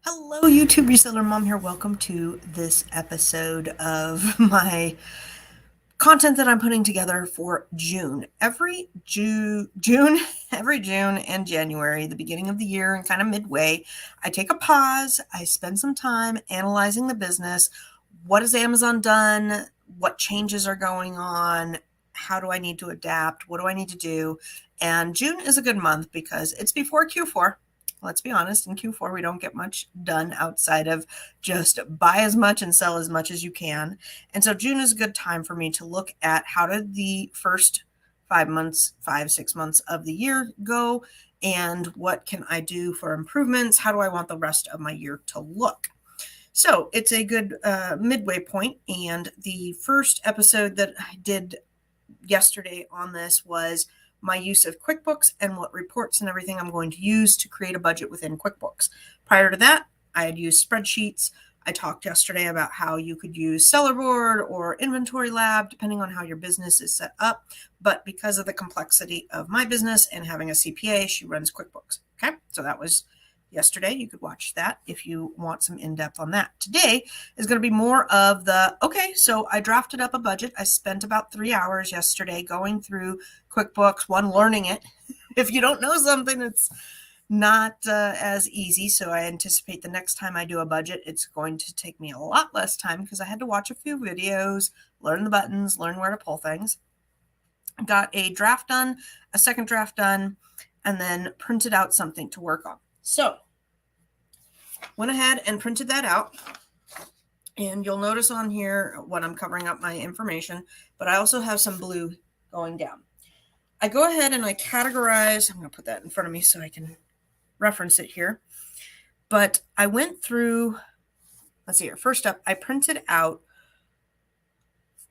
Hello, YouTube Reseller Mom here. Welcome to this episode of my content that I'm putting together for June. Every June, every June and January, the beginning of the year and kind of midway, I take a pause. I spend some time analyzing the business. What has Amazon done? What changes are going on? How do I need to adapt? What do I need to do? And June is a good month because it's before Q4. Let's be honest, in Q4, we don't get much done outside of just buy as much and sell as much as you can. And so June is a good time for me to look at how did the first 5 months, 6 months of the year go, and what can I do for improvements? How do I want the rest of my year to look? So it's a good midway point. And the first episode that I did yesterday on this was my use of QuickBooks and what reports and everything I'm going to use to create a budget within QuickBooks. Prior to that, I had used spreadsheets. I talked yesterday about how you could use Sellerboard or Inventory Lab, depending on how your business is set up. But because of the complexity of my business and having a CPA, she runs QuickBooks. Okay, so that was yesterday. You could watch that if you want some in-depth on that. Today is going to be more of the, okay, so I drafted up a budget. I spent about 3 hours yesterday going through QuickBooks, learning it. If you don't know something, it's not as easy. So I anticipate the next time I do a budget, it's going to take me a lot less time because I had to watch a few videos, learn the buttons, learn where to pull things. Got a draft done, a second draft done, and then printed out something to work on. So went ahead and printed that out. And you'll notice on here when I'm covering up my information, but I also have some blue going down. I go ahead and I categorize. I'm going to put that in front of me so I can reference it here. But I went through, let's see here. First up, I printed out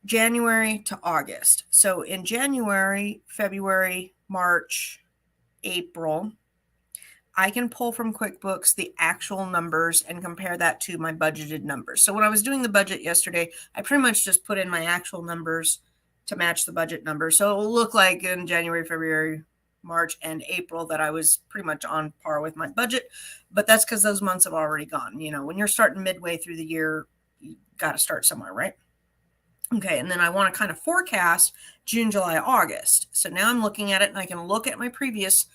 January to August. So in January, February, March, April, I can pull from QuickBooks the actual numbers and compare that to my budgeted numbers. So when I was doing the budget yesterday, I pretty much just put in my actual numbers to match the budget numbers. So it will look like in January, February, March, and April that I was pretty much on par with my budget. But that's because those months have already gone. You know, when you're starting midway through the year, you got to start somewhere, right? Okay, and then I want to kind of forecast June, July, August. So now I'm looking at it and I can look at my previous,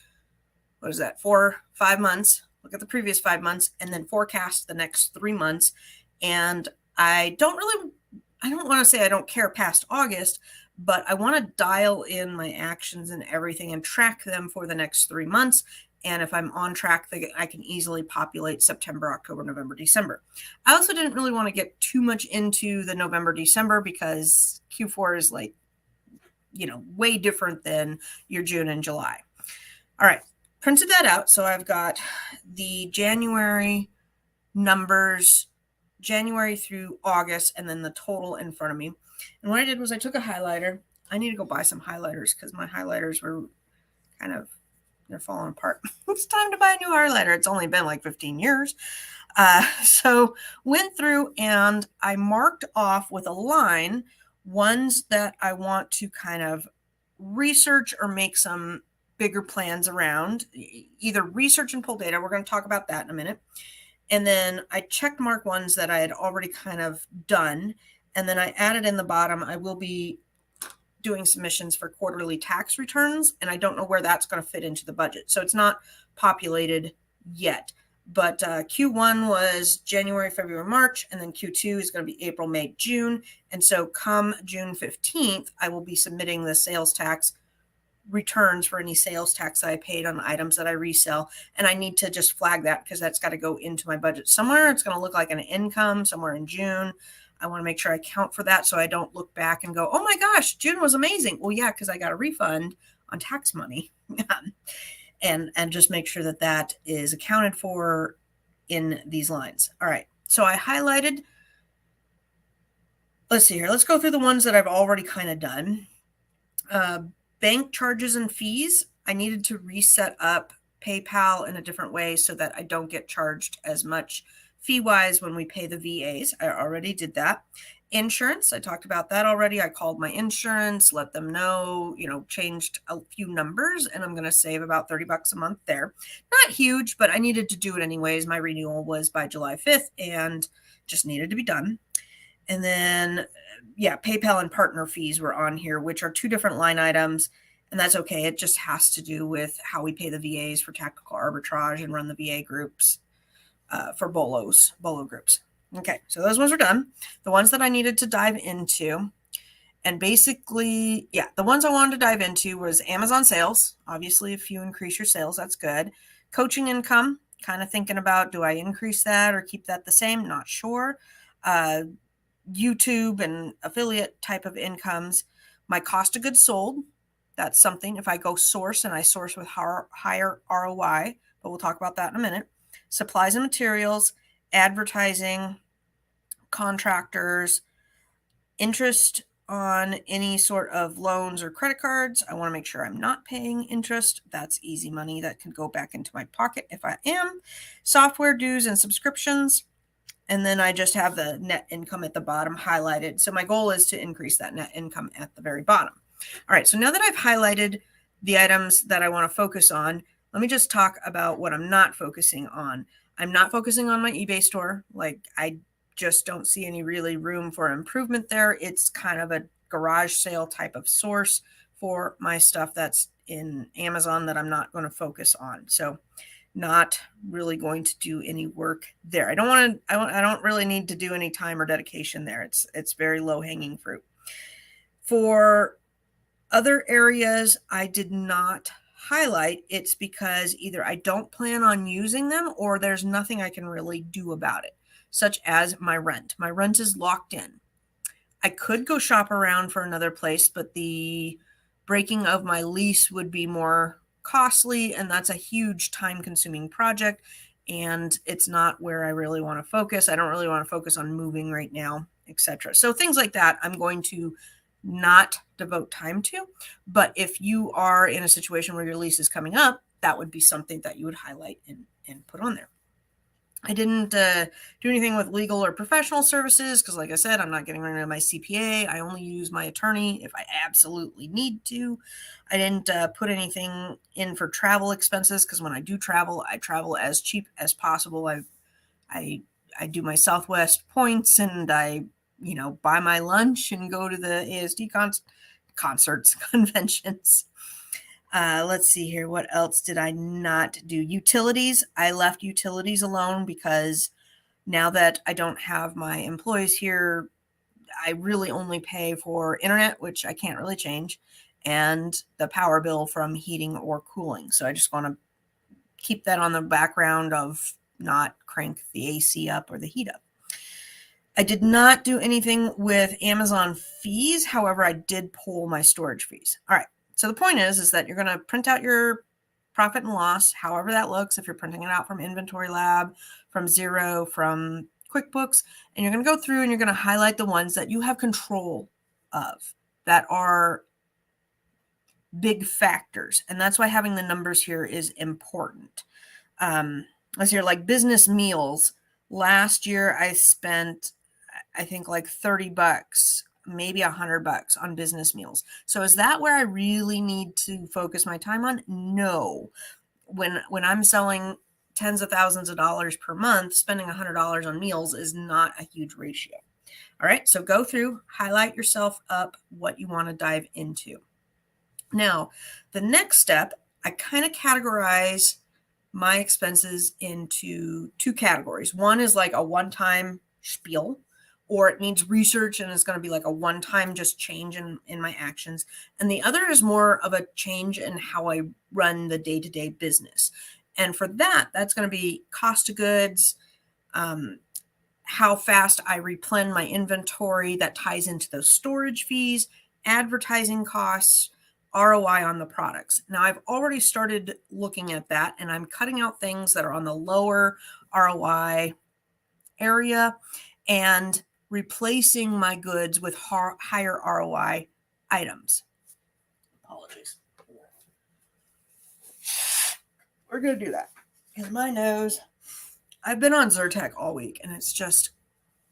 what is that, 5 months, look at the previous 5 months, and then forecast the next 3 months. And I don't want to say I don't care past August, but I want to dial in my actions and everything and track them for the next 3 months. And if I'm on track, I can easily populate September, October, November, December. I also didn't really want to get too much into the November, December because Q4 is like, way different than your June and July. All right, printed that out. So I've got the January numbers, January through August, and then the total in front of me. And what I did was I took a highlighter. I need to go buy some highlighters because my highlighters were they're falling apart. It's time to buy a new highlighter. It's only been like 15 years. So went through and I marked off with a line ones that I want to kind of research or make some bigger plans around, either research and pull data. We're going to talk about that in a minute. And then I checked mark ones that I had already kind of done. And then I added in the bottom, I will be doing submissions for quarterly tax returns. And I don't know where that's going to fit into the budget. So it's not populated yet. But Q1 was January, February, March, and then Q2 is going to be April, May, June. And so come June 15th, I will be submitting the sales tax returns for any sales tax that I paid on items that I resell. And I need to just flag that because that's got to go into my budget somewhere. It's going to look like an income somewhere in June. I want to make sure I count for that so I don't look back and go, oh my gosh, June was amazing. Well, yeah, because I got a refund on tax money. and just make sure that that is accounted for in these lines. All right. So I highlighted, let's see here. Let's go through the ones that I've already kind of done. Bank charges and fees. I needed to reset up PayPal in a different way so that I don't get charged as much fee-wise when we pay the VAs. I already did that. Insurance, I talked about that already. I called my insurance, let them know, changed a few numbers, and I'm going to save about $30 a month there. Not huge, but I needed to do it anyways. My renewal was by July 5th and just needed to be done. And then, PayPal and partner fees were on here, which are two different line items. And that's okay. It just has to do with how we pay the VAs for tactical arbitrage and run the VA groups for BOLO Groups. Okay, so those ones are done. The ones that I needed to dive into, and basically, the ones I wanted to dive into was Amazon sales. Obviously, if you increase your sales, that's good. Coaching income, kind of thinking about, do I increase that or keep that the same? Not sure. YouTube and affiliate type of incomes. My cost of goods sold, that's something. If I go source and I source with higher ROI, but we'll talk about that in a minute. Supplies and materials, advertising, contractors, interest on any sort of loans or credit cards. I want to make sure I'm not paying interest. That's easy money that can go back into my pocket if I am. Software dues and subscriptions. And then I just have the net income at the bottom highlighted. So my goal is to increase that net income at the very bottom. All right, so now that I've highlighted the items that I want to focus on, let me just talk about what I'm not focusing on. I'm not focusing on my eBay store. I just don't see any really room for improvement there. It's kind of a garage sale type of source for my stuff that's in Amazon that I'm not going to focus on. So not really going to do any work there. I don't really need to do any time or dedication there. It's very low hanging fruit. For other areas I did not highlight, it's because either I don't plan on using them or there's nothing I can really do about it, such as my rent. My rent is locked in. I could go shop around for another place, but the breaking of my lease would be more costly, and that's a huge time-consuming project, and it's not where I really want to focus. I don't really want to focus on moving right now, etc. So things like that, I'm going to not devote time to. But if you are in a situation where your lease is coming up, that would be something that you would highlight and put on there. I didn't do anything with legal or professional services because, like I said, I'm not getting rid of my CPA. I only use my attorney if I absolutely need to. I didn't put anything in for travel expenses because when I do travel, I travel as cheap as possible. I do my Southwest points and I buy my lunch and go to the ASD concerts, conventions. Let's see here. What else did I not do? Utilities. I left utilities alone because now that I don't have my employees here, I really only pay for internet, which I can't really change, and the power bill from heating or cooling. So I just want to keep that on the background of not crank the AC up or the heat up. I did not do anything with Amazon fees. However, I did pull my storage fees. All right. So the point is that you're going to print out your profit and loss, however that looks. If you're printing it out from Inventory Lab, from Xero, from QuickBooks, and you're going to go through and you're going to highlight the ones that you have control of that are big factors. And that's why having the numbers here is important. Let's hear like business meals. Last year I spent, I think like $30, maybe $100 on business meals. So is that where I really need to focus my time on? No. When I'm selling tens of thousands of dollars per month, spending $100 on meals is not a huge ratio. All right. So go through, highlight yourself up what you want to dive into. Now, the next step, I kind of categorize my expenses into two categories. One is like a one-time spiel, or it needs research and it's going to be like a one-time just change in my actions. And the other is more of a change in how I run the day-to-day business. And for that, that's going to be cost of goods, how fast I replenish my inventory that ties into those storage fees, advertising costs, ROI on the products. Now, I've already started looking at that and I'm cutting out things that are on the lower ROI area and replacing my goods with higher ROI items. Apologies. We're going to do that because my nose, I've been on Zyrtec all week and it's just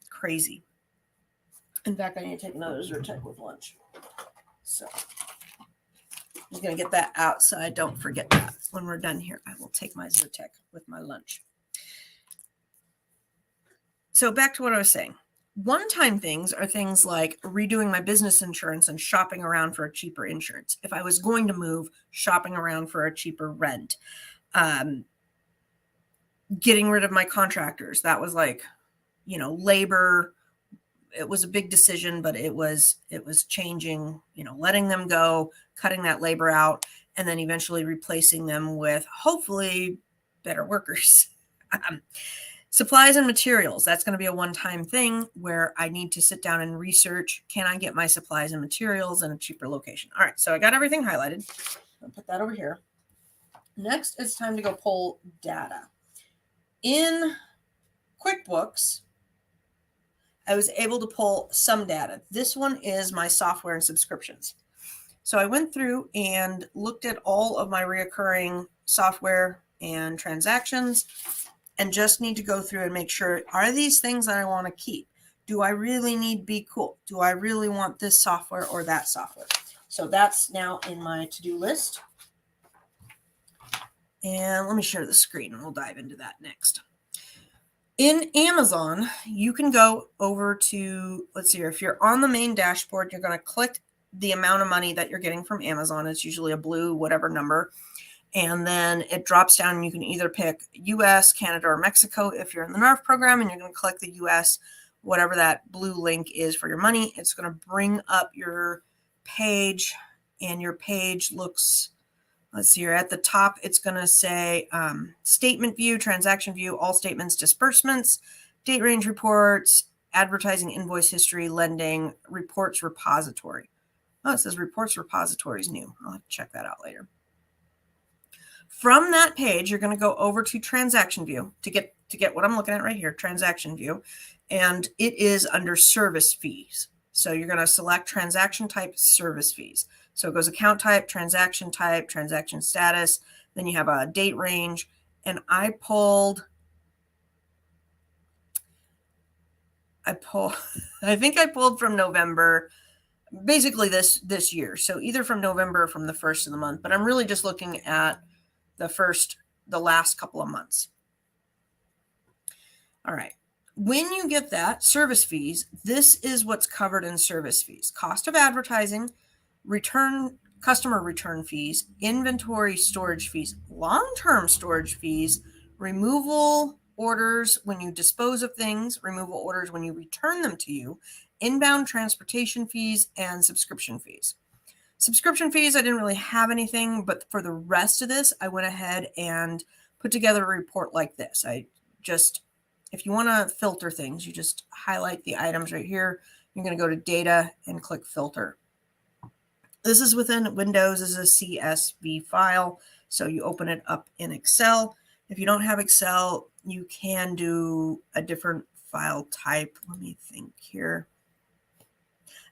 crazy. In fact, I need to take another Zyrtec with lunch. So I'm just going to get that out so I don't forget that. When we're done here, I will take my Zyrtec with my lunch. So back to what I was saying. One-time things are things like redoing my business insurance and shopping around for a cheaper insurance. If I was going to move, shopping around for a cheaper rent. Getting rid of my contractors. That was like, labor. It was a big decision, but it was changing, letting them go, cutting that labor out, and then eventually replacing them with hopefully better workers. Supplies and materials. That's going to be a one-time thing where I need to sit down and research, can I get my supplies and materials in a cheaper location? All right, so I got everything highlighted. I'll put that over here. Next, it's time to go pull data. In QuickBooks, I was able to pull some data. This one is my software and subscriptions. So I went through and looked at all of my reoccurring software and transactions and just need to go through and make sure, are these things that I want to keep? Do I really need Be Cool? Do I really want this software or that software? So that's now in my to-do list. And let me share the screen and we'll dive into that next. In Amazon, you can go over to, let's see here, if you're on the main dashboard, you're going to click the amount of money that you're getting from Amazon. It's usually a blue whatever number. And then it drops down and you can either pick US, Canada, or Mexico if you're in the NARF program, and you're going to click the US, whatever that blue link is for your money. It's going to bring up your page, and your page looks, let's see here, at the top, it's going to say statement view, transaction view, all statements, disbursements, date range reports, advertising, invoice history, lending, reports repository. Oh, it says reports repository is new. I'll have to check that out later. From that page, you're going to go over to transaction view to get what I'm looking at right here, transaction view, and it is under service fees. So you're going to select transaction type, service fees. So it goes account type, transaction status, then you have a date range, and I think I pulled from November, basically this year. So either from November or from the first of the month, but I'm really just looking at the last couple of months. All right. When you get that, service fees, this is what's covered in service fees. Cost of advertising, customer return fees, inventory storage fees, long-term storage fees, removal orders when you dispose of things, removal orders when you return them to you, inbound transportation fees, and subscription fees. Subscription fees, I didn't really have anything, but for the rest of this, I went ahead and put together a report like this. If you want to filter things, you just highlight the items right here. You're going to go to data and click filter. This is within Windows, this is a CSV file. So you open it up in Excel. If you don't have Excel, you can do a different file type. Let me think here.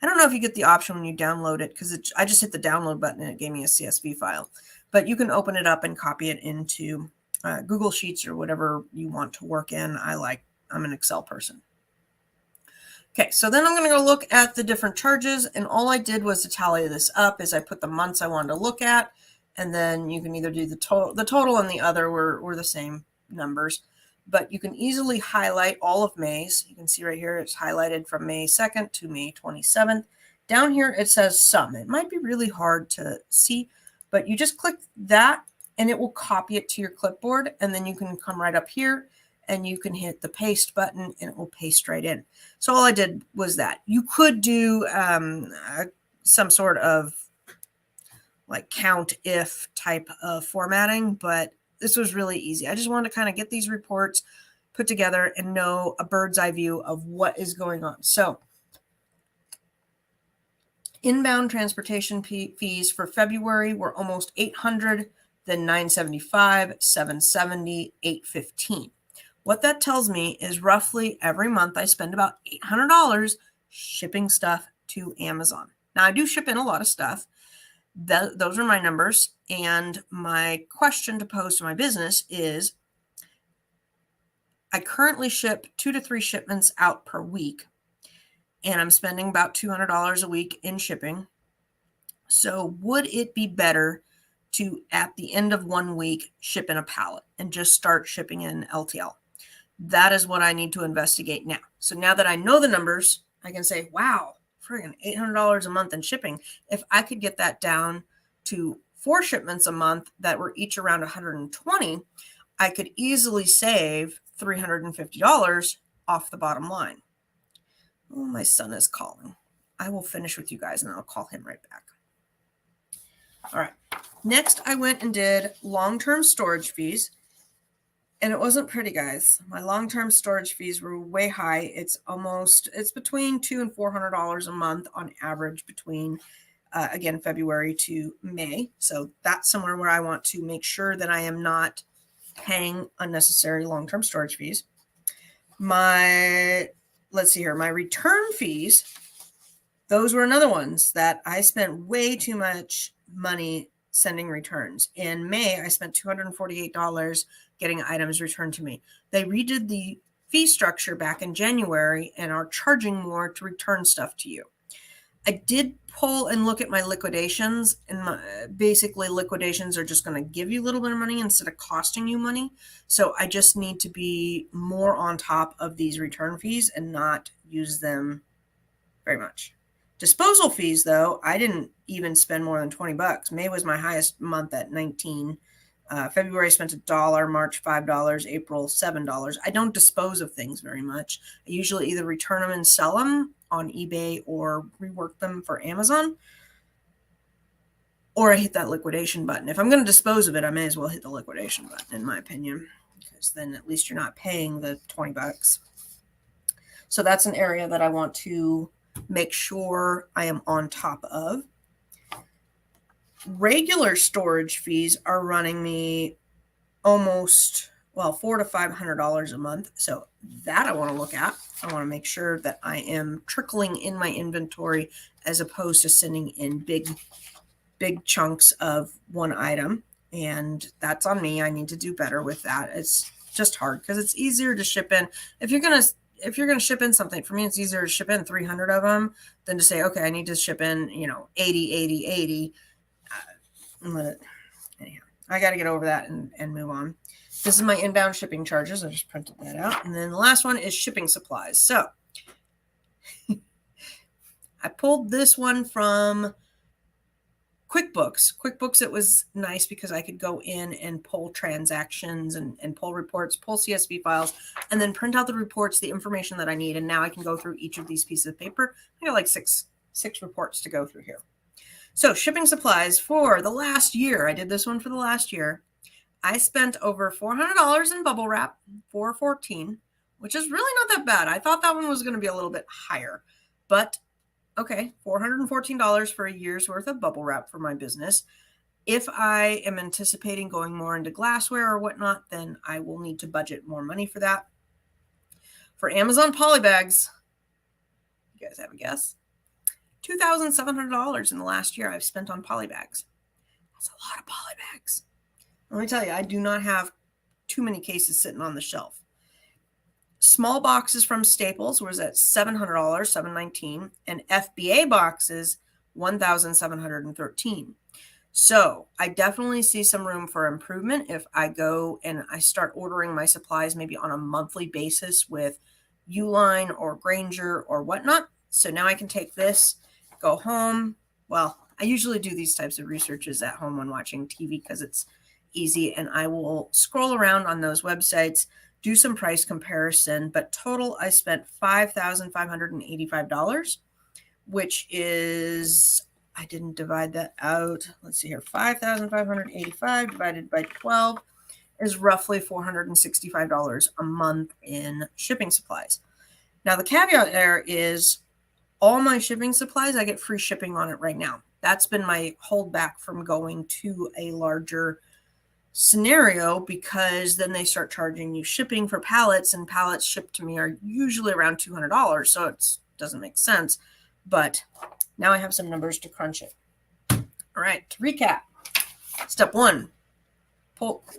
I don't know if you get the option when you download it, because I just hit the download button and it gave me a CSV file. But you can open it up and copy it into Google Sheets or whatever you want to work in. I'm an Excel person. Okay, so then I'm going to go look at the different charges, and all I did was to tally this up is I put the months I wanted to look at, and then you can either do the total and the other were the same numbers, but you can easily highlight all of May's. You can see right here it's highlighted from May 2nd to May 27th. Down here it says sum. It might be really hard to see, but you just click that and it will copy it to your clipboard, and then you can come right up here and you can hit the paste button and it will paste right in. So all I did was that. You could do some sort of like count if type of formatting, but this was really easy. I just wanted to kind of get these reports put together and know a bird's eye view of what is going on. So inbound transportation fees for February were almost 800, then 975, 770, 815. What that tells me is roughly every month I spend about $800 shipping stuff to Amazon. Now I do ship in a lot of stuff. Those are my numbers. And my question to pose to my business is, I currently ship 2 to 3 shipments out per week. and I'm spending about $200 a week in shipping. So would it be better to, at the end of 1 week, ship in a pallet and just start shipping in LTL? That is what I need to investigate now. So now that I know the numbers, I can say, wow, friggin' $800 a month in shipping. If I could get that down to 4 shipments a month that were each around 120, I could easily save $350 off the bottom line. Oh, my son is calling. I will finish with you guys and I'll call him right back. All right. Next, I went and did long-term storage fees. And it wasn't pretty, guys. My long-term storage fees were way high. It's between $200 and $400 a month on average between, again, February to May. So that's somewhere where I want to make sure that I am not paying unnecessary long-term storage fees. Let's see here, my return fees, those were another ones that I spent way too much money sending returns. In May, I spent $248 getting items returned to me. They redid the fee structure back in January and are charging more to return stuff to you. I did pull and look at my liquidations, and basically liquidations are just going to give you a little bit of money instead of costing you money. So I just need to be more on top of these return fees and not use them very much. Disposal fees, though, I didn't even spend more than $20. May was my highest month at $19. February I spent $1, March $5, April $7. I don't dispose of things very much. I usually either return them and sell them on eBay or rework them for Amazon, or I hit that liquidation button. If I'm going to dispose of it, I may as well hit the liquidation button, in my opinion, because then at least you're not paying the $20. So that's an area that I want to make sure I am on top of. Regular storage fees are running me almost, $400 to $500 a month. So that I want to look at. I want to make sure that I am trickling in my inventory as opposed to sending in big chunks of one item. And that's on me. I need to do better with that. It's just hard because it's easier to ship in. If you're going to ship in something, for me, it's easier to ship in 300 of them than to say, okay, I need to ship in, 80. Anyhow, I got to get over that and move on. This is my inbound shipping charges. I just printed that out. And then the last one is shipping supplies. So I pulled this one from QuickBooks. QuickBooks, it was nice because I could go in and pull transactions and pull reports, pull CSV files, and then print out the reports, the information that I need. And now I can go through each of these pieces of paper. I got like six reports to go through here. So shipping supplies for the last year, I did this one for the last year. I spent over $400 in bubble wrap, $414, which is really not that bad. I thought that one was going to be a little bit higher, but okay, $414 for a year's worth of bubble wrap for my business. If I am anticipating going more into glassware or whatnot, then I will need to budget more money for that. For Amazon polybags, you guys have a guess? $2,700 in the last year I've spent on polybags. That's a lot of polybags. Let me tell you, I do not have too many cases sitting on the shelf. Small boxes from Staples was at $700, $719, and FBA boxes, $1,713. So I definitely see some room for improvement if I go and I start ordering my supplies maybe on a monthly basis with Uline or Grainger or whatnot. So now I can take this, go home. Well, I usually do these types of researches at home when watching TV because it's easy, and I will scroll around on those websites, do some price comparison, but total I spent $5,585, which is, I didn't divide that out. Let's see here, 5,585 divided by 12 is roughly $465 a month in shipping supplies. Now the caveat there is all my shipping supplies, I get free shipping on it right now. That's been my holdback from going to a larger scenario, because then they start charging you shipping for pallets, and pallets shipped to me are usually around $200. So it doesn't make sense, but now I have some numbers to crunch it. All right, to recap, step 1,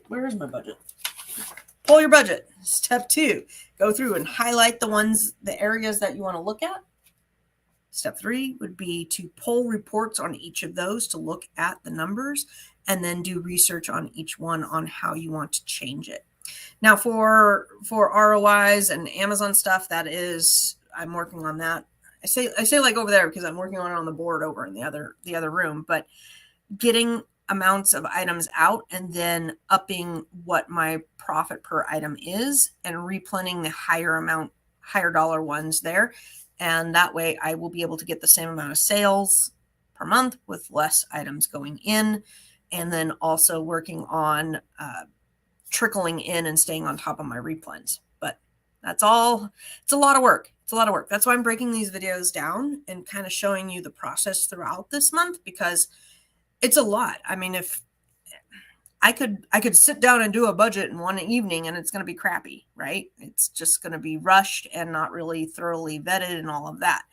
where is my budget? Pull your budget. Step 2, go through and highlight the areas that you want to look at. Step 3 would be to pull reports on each of those to look at the numbers and then do research on each one on how you want to change it. Now for ROIs and Amazon stuff, that is, I'm working on that. I say like over there because I'm working on it on the board over in the other room, but getting amounts of items out and then upping what my profit per item is and replanning the higher dollar ones there. And that way I will be able to get the same amount of sales per month with less items going in. And then also working on trickling in and staying on top of my replens. But that's all. It's a lot of work. It's a lot of work. That's why I'm breaking these videos down and kind of showing you the process throughout this month, because it's a lot. I mean, if I could sit down and do a budget in one evening and it's going to be crappy, right? It's just going to be rushed and not really thoroughly vetted and all of that.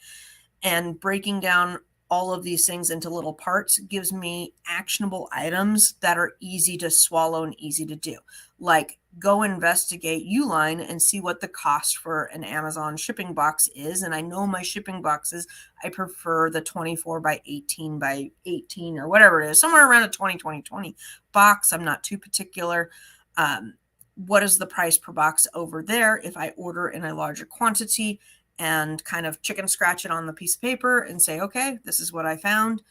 And breaking down all of these things into little parts gives me actionable items that are easy to swallow and easy to do. Like, go investigate Uline and see what the cost for an Amazon shipping box is. And I know my shipping boxes, I prefer the 24 by 18 by 18 or whatever it is, somewhere around a 20 box. I'm not too particular. What is the price per box over there if I order in a larger quantity? And kind of chicken scratch it on the piece of paper and say, okay, this is what I found,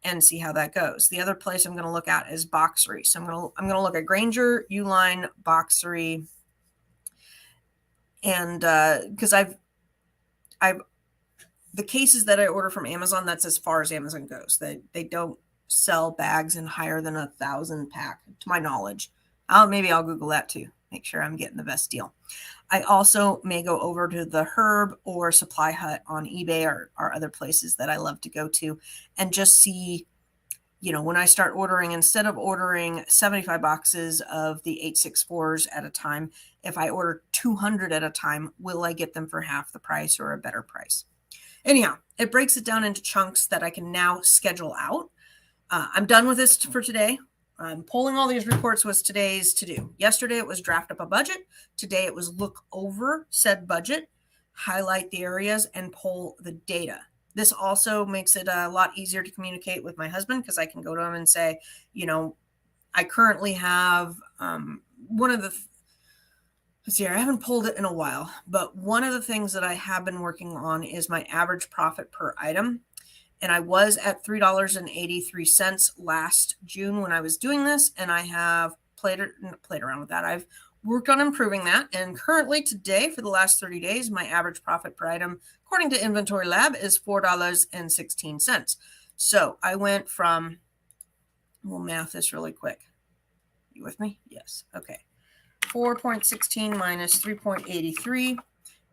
and see how that goes. The other place I'm going to look at is Boxery. So I'm going to look at Grainger, Uline, Boxery, and because I've the cases that I order from Amazon, that's as far as Amazon goes. They don't sell bags in higher than 1,000 pack, to my knowledge. Maybe I'll Google that too. Make sure I'm getting the best deal. I also may go over to the Herb or Supply Hut on eBay or other places that I love to go to and just see, when I start ordering, instead of ordering 75 boxes of the 864s at a time, if I order 200 at a time, will I get them for half the price or a better price? Anyhow, it breaks it down into chunks that I can now schedule out. I'm done with this for today. Pulling all these reports was today's to-do. Yesterday it was draft up a budget. Today it was look over said budget, highlight the areas, and pull the data. This also makes it a lot easier to communicate with my husband, because I can go to him and say, I currently have one of the, let's see, I haven't pulled it in a while, but one of the things that I have been working on is my average profit per item. And I was at $3.83 last June when I was doing this, and I have played around with that. I've worked on improving that, and currently today, for the last 30 days, my average profit per item, according to Inventory Lab, is $4.16. So I went from, we'll math this really quick. You with me? Yes. Okay. 4.16 minus 3.83.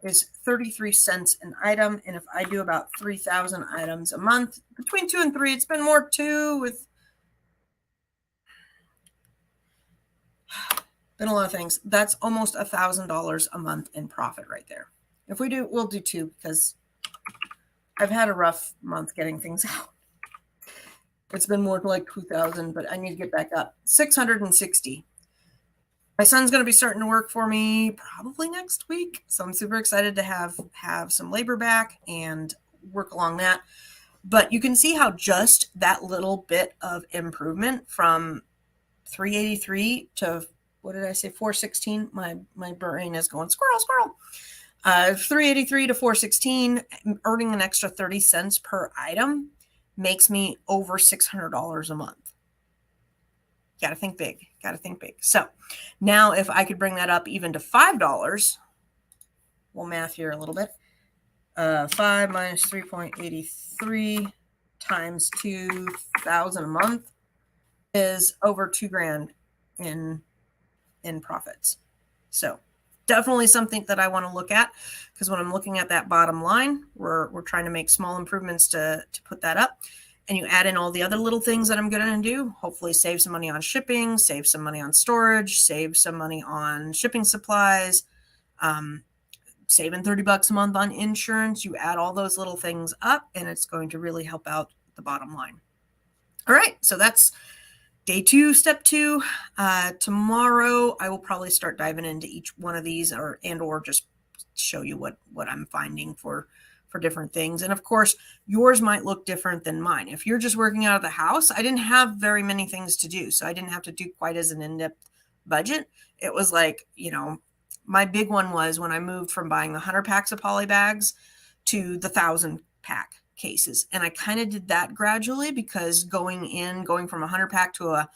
is 33 cents an item. And if I do about 3,000 items a month, between 2 and 3, it's been more 2 with been a lot of things. That's almost $1,000 a month in profit right there. If we do, we'll do 2 because I've had a rough month getting things out. It's been more like 2,000, but I need to get back up. 660. My son's going to be starting to work for me probably next week. So I'm super excited to have some labor back and work along that. But you can see how just that little bit of improvement from 383 to, what did I say, 416? My brain is going, squirrel. 383 to 416, earning an extra 30 cents per item makes me over $600 a month. Got to think big. So now if I could bring that up even to $5, we'll math here a little bit. 5 minus 3.83 times 2,000 a month is over $2,000 in profits. So definitely something that I want to look at, because when I'm looking at that bottom line, we're trying to make small improvements to put that up. And you add in all the other little things that I'm going to do, hopefully save some money on shipping, save some money on storage, save some money on shipping supplies, saving $30 a month on insurance. You add all those little things up, and it's going to really help out the bottom line. All right, so that's day 2, step 2. Tomorrow, I will probably start diving into each one of these, or just show you what I'm finding for for different things. And of course, yours might look different than mine. If you're just working out of the house, I didn't have very many things to do. So I didn't have to do quite as an in-depth budget. It was like, my big one was when I moved from buying the 100 packs of poly bags to the 1,000 pack cases. And I kind of did that gradually, because going from 100 pack to a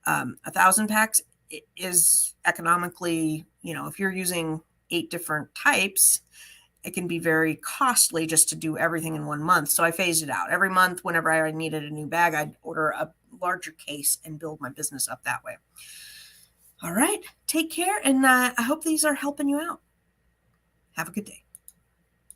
1,000 packs is economically, if you're using 8 different types, it can be very costly just to do everything in 1 month. So I phased it out. Every month, whenever I needed a new bag, I'd order a larger case and build my business up that way. All right. Take care. And I hope these are helping you out. Have a good day.